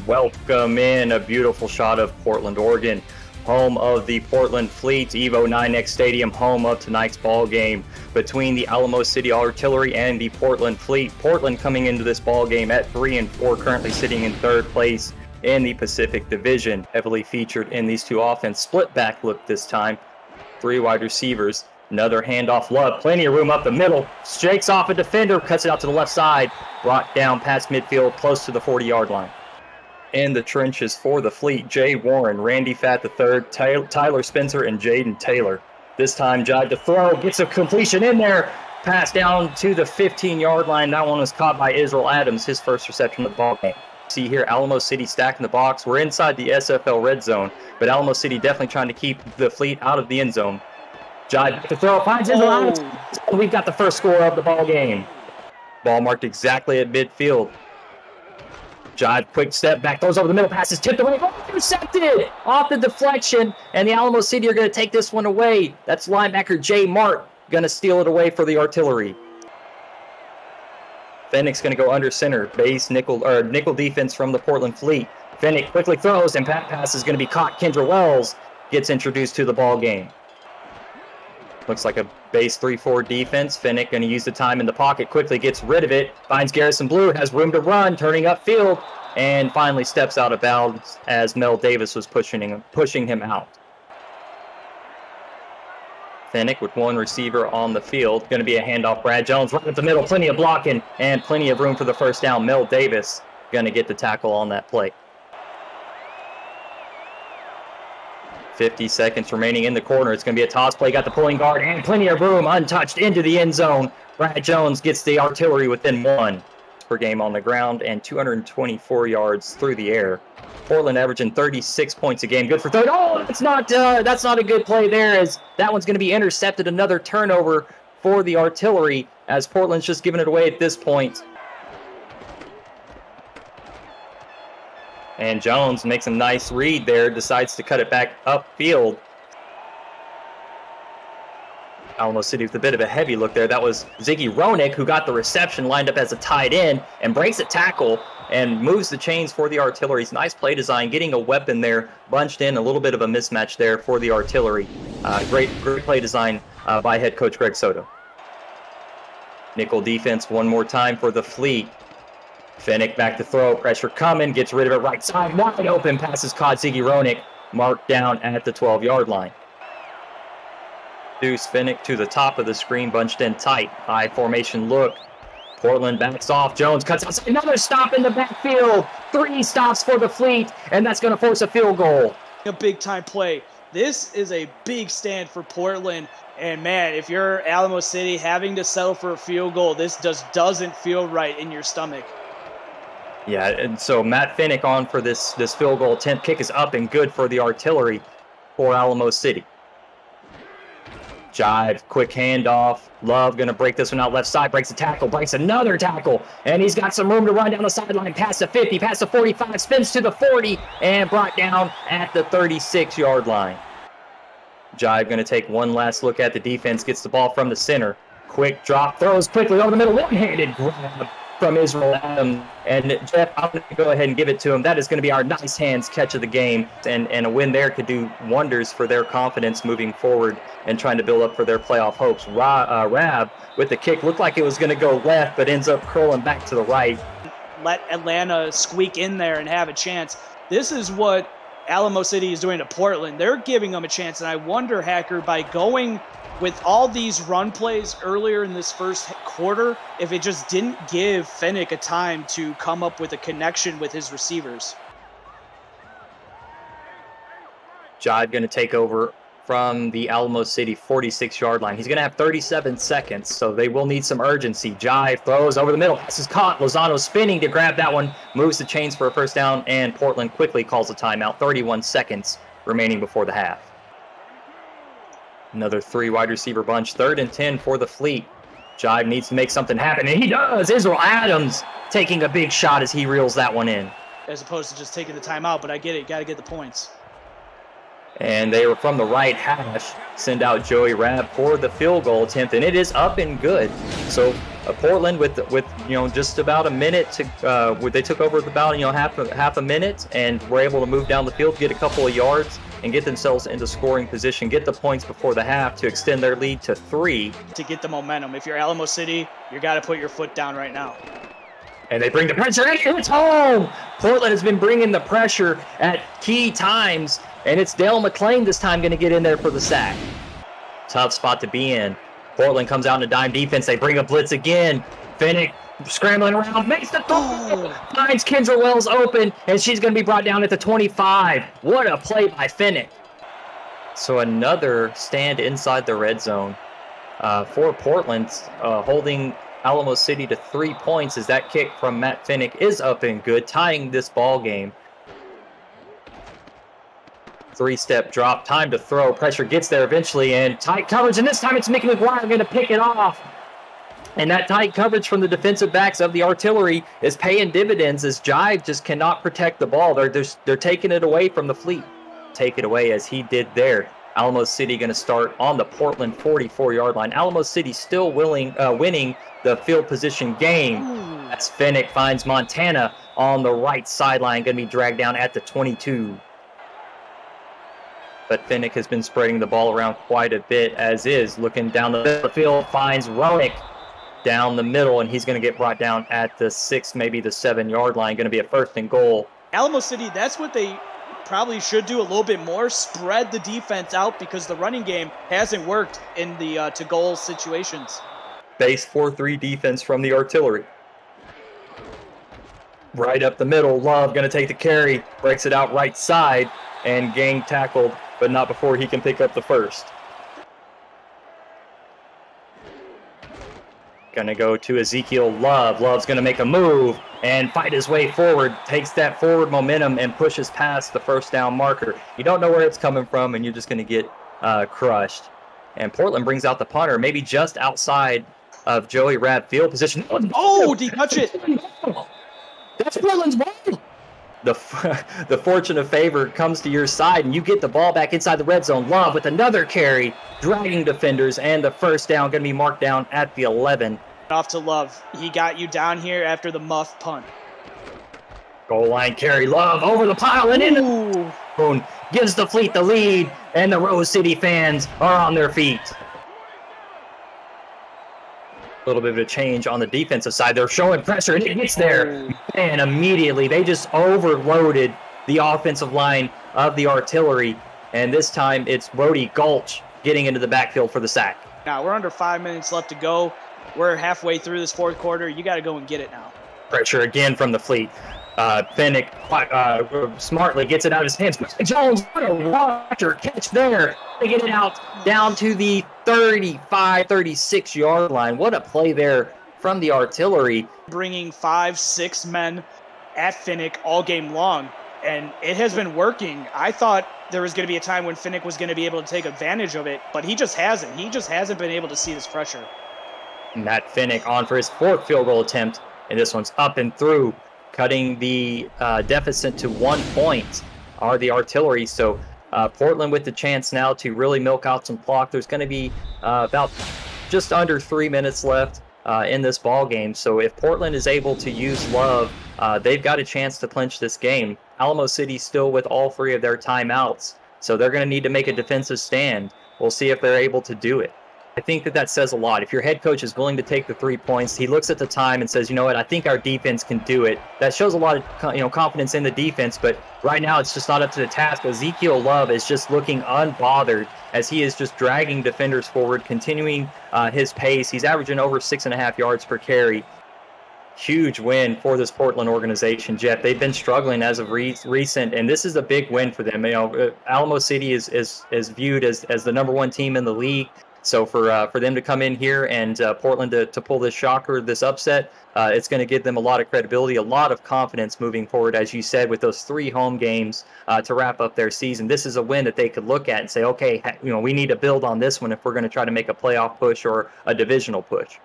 welcome in a beautiful shot of Portland, Oregon, home of the Portland Fleet, Evo 9X Stadium, home of tonight's ball game between the Alamo City Artillery and the Portland Fleet. Portland coming into this ball game at 3-4, currently sitting in third place in the Pacific Division. Heavily featured in these two offense, split back look this time. 3 wide receivers. Another handoff, Love, plenty of room up the middle, shakes off a defender, cuts it out to the left side, brought down past midfield, close to the 40-yard line. In the trenches for the Fleet, Jay Warren, Randy Fatt III, Tyler Spencer, and Jaden Taylor. This time, Jive to throw, gets a completion in there, pass down to the 15-yard line. That one was caught by Israel Adams, his first reception of the ball game. See here, Alamo City stacking the box. We're inside the SFL red zone, but Alamo City definitely trying to keep the Fleet out of the end zone. Jive to throw, finds Israel Adams. We've got the first score of the ball game. Ball marked exactly at midfield. Jive, quick step back, throws over the middle, passes tipped away, intercepted off the deflection, and the Alamo City are going to take this one away. That's linebacker Jay Mart going to steal it away for the Artillery. Fennick's going to go under center, base nickel defense from the Portland Fleet. Fennick quickly throws, and pass is going to be caught. Kendra Wells gets introduced to the ball game. Looks like a base 3-4 defense. Fennick going to use the time in the pocket, quickly gets rid of it, finds Garrison Blue, has room to run, turning upfield, and finally steps out of bounds as Mel Davis was pushing him out. Fennick with one receiver on the field. Going to be a handoff. Brad Jones right up the middle, plenty of blocking, and plenty of room for the first down. Mel Davis going to get the tackle on that play. 50 seconds remaining in the corner. It's going to be a toss play. Got the pulling guard and plenty of room, untouched into the end zone. Brad Jones gets the Artillery within 1 per game on the ground and 224 yards through the air. Portland averaging 36 points a game. Good for third. Oh, that's not a good play there, as that one's going to be intercepted. Another turnover for the Artillery, as Portland's just giving it away at this point. And Jones makes a nice read there, decides to cut it back upfield. Alamo City with a bit of a heavy look there. That was Ziggy Ronick, who got the reception, lined up as a tight end, and breaks a tackle and moves the chains for the Artillery. Nice play design, getting a weapon there, bunched in, a little bit of a mismatch there for the Artillery. Great play design by head coach Greg Soto. Nickel defense one more time for the Fleet. Fennick back to throw, pressure coming, gets rid of it right side, wide open, passes caught. Ziggy Ronick marked down at the 12-yard line. Deuce Fennick to the top of the screen, bunched in tight, high formation look. Portland backs off, Jones cuts outside, another stop in the backfield. 3 stops for the Fleet, and that's going to force a field goal. A big-time play. This is a big stand for Portland. And, man, if you're Alamo City having to settle for a field goal, this just doesn't feel right in your stomach. Yeah, and so Matt Fennick on for this field goal attempt. Kick is up and good for the Artillery for Alamo City. Jive, quick handoff. Love going to break this one out left side, breaks a tackle, breaks another tackle, and he's got some room to run down the sideline, past the 50, past the 45, spins to the 40, and brought down at the 36-yard line. Jive going to take one last look at the defense, gets the ball from the center. Quick drop, throws quickly over the middle, one-handed grab from Israel Adams, and Jeff, I'm going to go ahead and give it to him. That is going to be our nice hands catch of the game, and a win there could do wonders for their confidence moving forward and trying to build up for their playoff hopes. Rab with the kick looked like it was going to go left, but ends up curling back to the right. Let Atlanta squeak in there and have a chance. This is what Alamo City is doing to Portland. They're giving them a chance, and I wonder, Hacker, by going with all these run plays earlier in this first quarter, if it just didn't give Fennick a time to come up with a connection with his receivers. Jive going to take over from the Alamo City 46-yard line. He's going to have 37 seconds, so they will need some urgency. Jive throws over the middle, pass is caught. Lozano spinning to grab that one, moves the chains for a first down, and Portland quickly calls a timeout. 31 seconds remaining before the half. Another 3 wide receiver bunch, 3rd and 10 for the Fleet. Jive needs to make something happen, and he does. Israel Adams taking a big shot as he reels that one in. As opposed to just taking the timeout, but I get it. Got to get the points. And they were from the right hash, send out Joey Rabb for the field goal attempt, and it is up and good. So Portland with just about a minute to they took over the battle, half a minute, and were able to move down the field, get a couple of yards, and get themselves into scoring position, get the points before the half to extend their lead to 3. To get the momentum. If you're Alamo City, you got to put your foot down right now. And they bring the pressure in. It's home. Portland has been bringing the pressure at key times, and it's Dale McClain this time going to get in there for the sack. Tough spot to be in. Portland comes out in a dime defense. They bring a blitz again. Finnick scrambling around, makes the throw, finds Kendra Wells open, and she's going to be brought down at the 25. What a play by Finnick. So another stand inside the red zone for Portland, holding Alamo City to 3 points as that kick from Matt Finnick is up and good, tying this ball game. 3-step drop, time to throw, pressure gets there eventually, and tight coverage, and this time it's Mickey McGuire going to pick it off. And that tight coverage from the defensive backs of the artillery is paying dividends as Jive just cannot protect the ball. They're taking it away from the Fleet. Take it away as he did there. Alamo City going to start on the Portland 44-yard line. Alamo City still winning the field position game. As Finnick finds Montana on the right sideline, going to be dragged down at the 22. But Finnick has been spreading the ball around quite a bit as is. Looking down the middle of the field, finds Ronick down the middle, and he's going to get brought down at the 6, maybe the 7-yard line. Going to be a 1st and goal. Alamo City, that's what they probably should do a little bit more. Spread the defense out because the running game hasn't worked in the to-goal situations. Base 4-3 defense from the artillery. Right up the middle, Love going to take the carry, breaks it out right side, and Gang tackled, but not before he can pick up the 1st. Going to go to Ezekiel Love. Love's going to make a move and fight his way forward, takes that forward momentum and pushes past the 1st down marker. You don't know where it's coming from, and you're just going to get crushed. And Portland brings out the punter, maybe just outside of Joey Rabb field position. Oh, did he touch it? That's Portland's ball. The fortune of favor comes to your side, and you get the ball back inside the red zone. Love with another carry, dragging defenders, and the 1st down going to be marked down at the 11. Off to Love. He got you down here after the muff punt. Goal line carry, Love over the pile and in. Gives the Fleet the lead, and the Rose City fans are on their feet. A little bit of a change on the defensive side. They're showing pressure, and it gets there. And immediately, they just overloaded the offensive line of the artillery. And this time, it's Brody Gulch getting into the backfield for the sack. Now, we're under 5 minutes left to go. We're halfway through this 4th quarter. You got to go and get it now. Pressure again from the Fleet. Finnick smartly gets it out of his hands. Jones, what a roger catch there. They get it out down to the 35, 36-yard line. What a play there from the artillery. Bringing 5, 6 men at Finnick all game long, and it has been working. I thought there was going to be a time when Finnick was going to be able to take advantage of it, but he just hasn't. He just hasn't been able to see this pressure. Matt Finnick on for his 4th field goal attempt, and this one's up and through, cutting the deficit to 1 point are the artillery. So Portland with the chance now to really milk out some clock. There's going to be about just under 3 minutes left in this ball game. So if Portland is able to use Love, they've got a chance to clinch this game. Alamo City still with all 3 of their timeouts, so they're going to need to make a defensive stand. We'll see if they're able to do it. I think that says a lot. If your head coach is willing to take the 3 points, he looks at the time and says, you know what, I think our defense can do it. That shows a lot of confidence in the defense, but right now it's just not up to the task. Ezekiel Love is just looking unbothered as he is just dragging defenders forward, continuing his pace. He's averaging over 6.5 yards per carry. Huge win for this Portland organization, Jeff. They've been struggling as of recent, and this is a big win for them. Alamo City is viewed as the number 1 team in the league. So for them to come in here and Portland to pull this shocker, this upset, it's going to give them a lot of credibility, a lot of confidence moving forward, as you said, with those 3 home games to wrap up their season. This is a win that they could look at and say, okay, we need to build on this one if we're going to try to make a playoff push or a divisional push.